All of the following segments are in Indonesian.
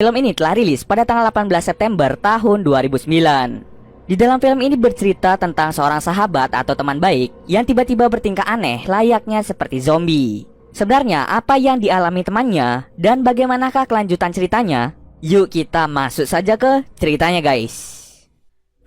Film ini telah rilis pada tanggal 18 September tahun 2009. Di dalam film ini bercerita tentang seorang sahabat atau teman baik yang tiba-tiba bertingkah aneh layaknya seperti zombie. Sebenarnya apa yang dialami temannya dan bagaimanakah kelanjutan ceritanya? Yuk kita masuk saja ke ceritanya guys.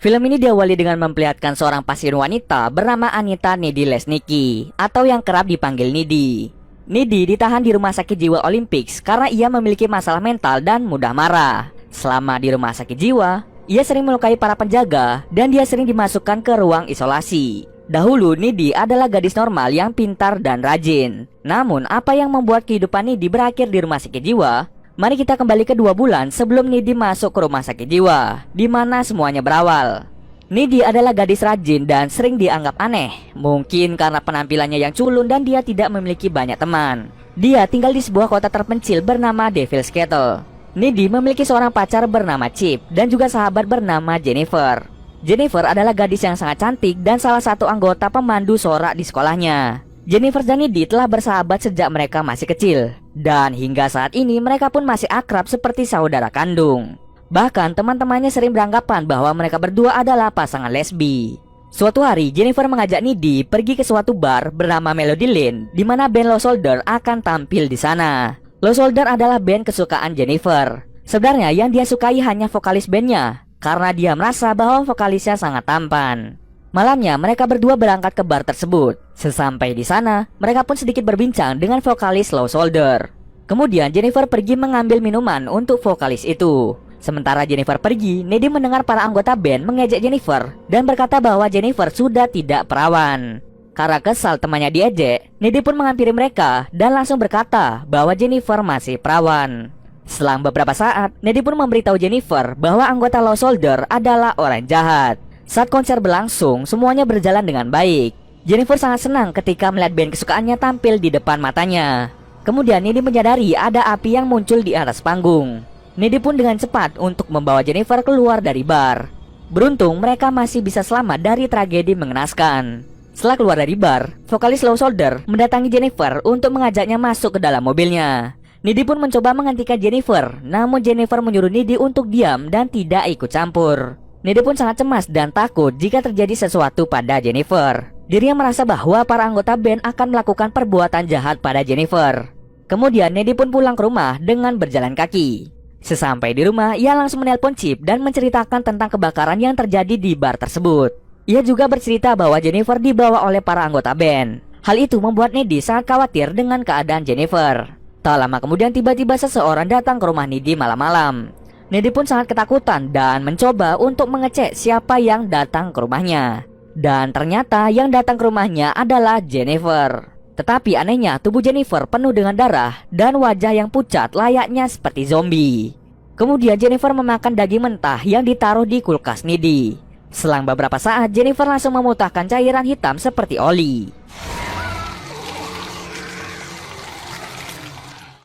Film ini diawali dengan memperlihatkan seorang pasien wanita bernama Anita Nidi Lesniki atau yang kerap dipanggil Nidi. Nidi ditahan di rumah sakit jiwa Olympics karena ia memiliki masalah mental dan mudah marah. Selama di rumah sakit jiwa, ia sering melukai para penjaga dan dia sering dimasukkan ke ruang isolasi. Dahulu Nidi adalah gadis normal yang pintar dan rajin. Namun apa yang membuat kehidupan Nidi berakhir di rumah sakit jiwa? Mari kita kembali ke 2 bulan sebelum Nidi masuk ke rumah sakit jiwa, di mana semuanya berawal. Nidi adalah gadis rajin dan sering dianggap aneh. Mungkin karena penampilannya yang culun dan dia tidak memiliki banyak teman. Dia tinggal di sebuah kota terpencil bernama Devil's Kettle. Nidi memiliki seorang pacar bernama Chip dan juga sahabat bernama Jennifer. Jennifer adalah gadis yang sangat cantik dan salah satu anggota pemandu sorak di sekolahnya. Jennifer dan Nidi telah bersahabat sejak mereka masih kecil. Dan hingga saat ini mereka pun masih akrab seperti saudara kandung. Bahkan teman-temannya sering beranggapan bahwa mereka berdua adalah pasangan lesbi. Suatu hari Jennifer mengajak Nidi pergi ke suatu bar bernama Melody Lane, di mana band Lost Soldier akan tampil di sana. Lost Soldier adalah band kesukaan Jennifer. Sebenarnya yang dia sukai hanya vokalis bandnya, karena dia merasa bahwa vokalisnya sangat tampan. Malamnya mereka berdua berangkat ke bar tersebut. Sesampai di sana, mereka pun sedikit berbincang dengan vokalis Lost Soldier. Kemudian Jennifer pergi mengambil minuman untuk vokalis itu. Sementara Jennifer pergi, Nidi mendengar para anggota band mengejek Jennifer dan berkata bahwa Jennifer sudah tidak perawan. Karena kesal temannya diejek, Nidi pun menghampiri mereka dan langsung berkata bahwa Jennifer masih perawan. Selang beberapa saat, Nidi pun memberitahu Jennifer bahwa anggota Lost Soldier adalah orang jahat. Saat konser berlangsung, semuanya berjalan dengan baik. Jennifer sangat senang ketika melihat band kesukaannya tampil di depan matanya. Kemudian Nidi menyadari ada api yang muncul di atas panggung. Nidi pun dengan cepat untuk membawa Jennifer keluar dari bar. Beruntung mereka masih bisa selamat dari tragedi mengenaskan. Setelah keluar dari bar, vokalis Lost Soldier mendatangi Jennifer untuk mengajaknya masuk ke dalam mobilnya. Nidi pun mencoba menghentikan Jennifer, namun Jennifer menyuruh Nidi untuk diam dan tidak ikut campur. Nidi pun sangat cemas dan takut jika terjadi sesuatu pada Jennifer. Dirinya merasa bahwa para anggota band akan melakukan perbuatan jahat pada Jennifer. Kemudian Nidi pun pulang ke rumah dengan berjalan kaki. Sesampai di rumah, ia langsung menelpon Chip dan menceritakan tentang kebakaran yang terjadi di bar tersebut. Ia juga bercerita bahwa Jennifer dibawa oleh para anggota band. Hal itu membuat Nidi sangat khawatir dengan keadaan Jennifer. Tak lama kemudian tiba-tiba seseorang datang ke rumah Nidi malam-malam. Nidi pun sangat ketakutan dan mencoba untuk mengecek siapa yang datang ke rumahnya. Dan ternyata yang datang ke rumahnya adalah Jennifer. Tetapi anehnya tubuh Jennifer penuh dengan darah dan wajah yang pucat layaknya seperti zombie. Kemudian Jennifer memakan daging mentah yang ditaruh di kulkas Nidi. Selang beberapa saat Jennifer langsung memuntahkan cairan hitam seperti oli.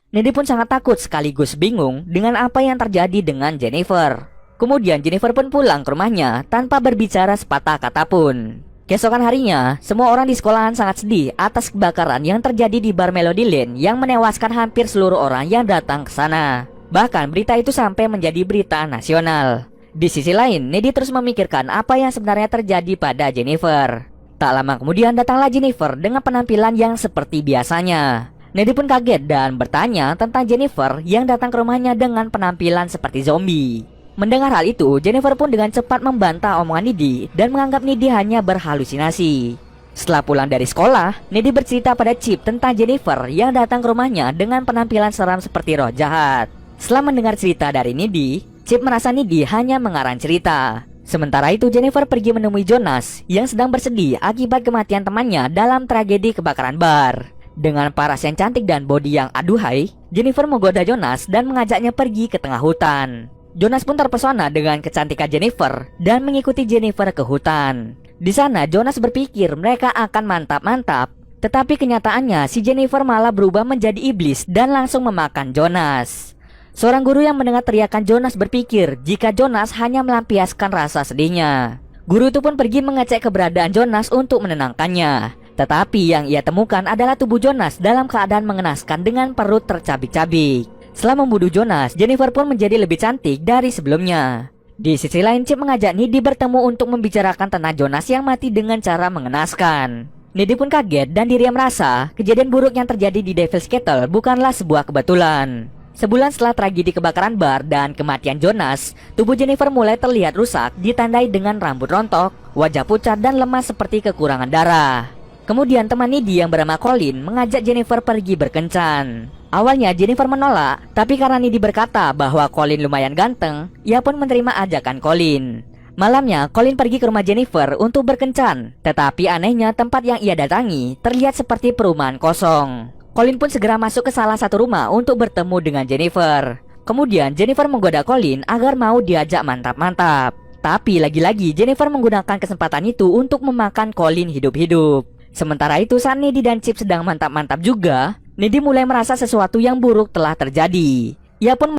Nidi pun sangat takut sekaligus bingung dengan apa yang terjadi dengan Jennifer. Kemudian Jennifer pun pulang ke rumahnya tanpa berbicara sepatah kata pun. Keesokan harinya, semua orang di sekolahan sangat sedih atas kebakaran yang terjadi di bar Melody Lane yang menewaskan hampir seluruh orang yang datang ke sana. Bahkan berita itu sampai menjadi berita nasional. Di sisi lain, Nidi terus memikirkan apa yang sebenarnya terjadi pada Jennifer. Tak lama kemudian datanglah Jennifer dengan penampilan yang seperti biasanya. Nidi pun kaget dan bertanya tentang Jennifer yang datang ke rumahnya dengan penampilan seperti zombie. Mendengar hal itu, Jennifer pun dengan cepat membantah omongan Nidi dan menganggap Nidi hanya berhalusinasi. Setelah pulang dari sekolah, Nidi bercerita pada Chip tentang Jennifer yang datang ke rumahnya dengan penampilan seram seperti roh jahat. Setelah mendengar cerita dari Nidi, Chip merasa Nidi hanya mengarang cerita. Sementara itu Jennifer pergi menemui Jonas yang sedang bersedih akibat kematian temannya dalam tragedi kebakaran bar. Dengan paras yang cantik dan bodi yang aduhai, Jennifer menggoda Jonas dan mengajaknya pergi ke tengah hutan. Jonas pun terpesona dengan kecantikan Jennifer dan mengikuti Jennifer ke hutan. Di sana Jonas berpikir mereka akan mantap-mantap, tetapi kenyataannya si Jennifer malah berubah menjadi iblis dan langsung memakan Jonas. Seorang guru yang mendengar teriakan Jonas berpikir jika Jonas hanya melampiaskan rasa sedihnya. Guru itu pun pergi mengecek keberadaan Jonas untuk menenangkannya. Tetapi yang ia temukan adalah tubuh Jonas dalam keadaan mengenaskan dengan perut tercabik-cabik. Setelah membunuh Jonas, Jennifer pun menjadi lebih cantik dari sebelumnya. Di sisi lain, Chip mengajak Needy bertemu untuk membicarakan tentang Jonas yang mati dengan cara mengenaskan. Needy pun kaget dan diam merasa kejadian buruk yang terjadi di Devil's Kettle bukanlah sebuah kebetulan. Sebulan setelah tragedi kebakaran bar dan kematian Jonas, tubuh Jennifer mulai terlihat rusak ditandai dengan rambut rontok, wajah pucat dan lemas seperti kekurangan darah. Kemudian teman Needy yang bernama Colin mengajak Jennifer pergi berkencan. Awalnya Jennifer menolak, tapi karena Needy berkata bahwa Colin lumayan ganteng, ia pun menerima ajakan Colin. Malamnya, Colin pergi ke rumah Jennifer untuk berkencan, tetapi anehnya tempat yang ia datangi terlihat seperti perumahan kosong. Colin pun segera masuk ke salah satu rumah untuk bertemu dengan Jennifer. Kemudian Jennifer menggoda Colin agar mau diajak mantap-mantap. Tapi lagi-lagi Jennifer menggunakan kesempatan itu untuk memakan Colin hidup-hidup. Sementara itu saat Needy dan Chip sedang mantap-mantap juga, Needy mulai merasa sesuatu yang buruk telah terjadi. Ia pun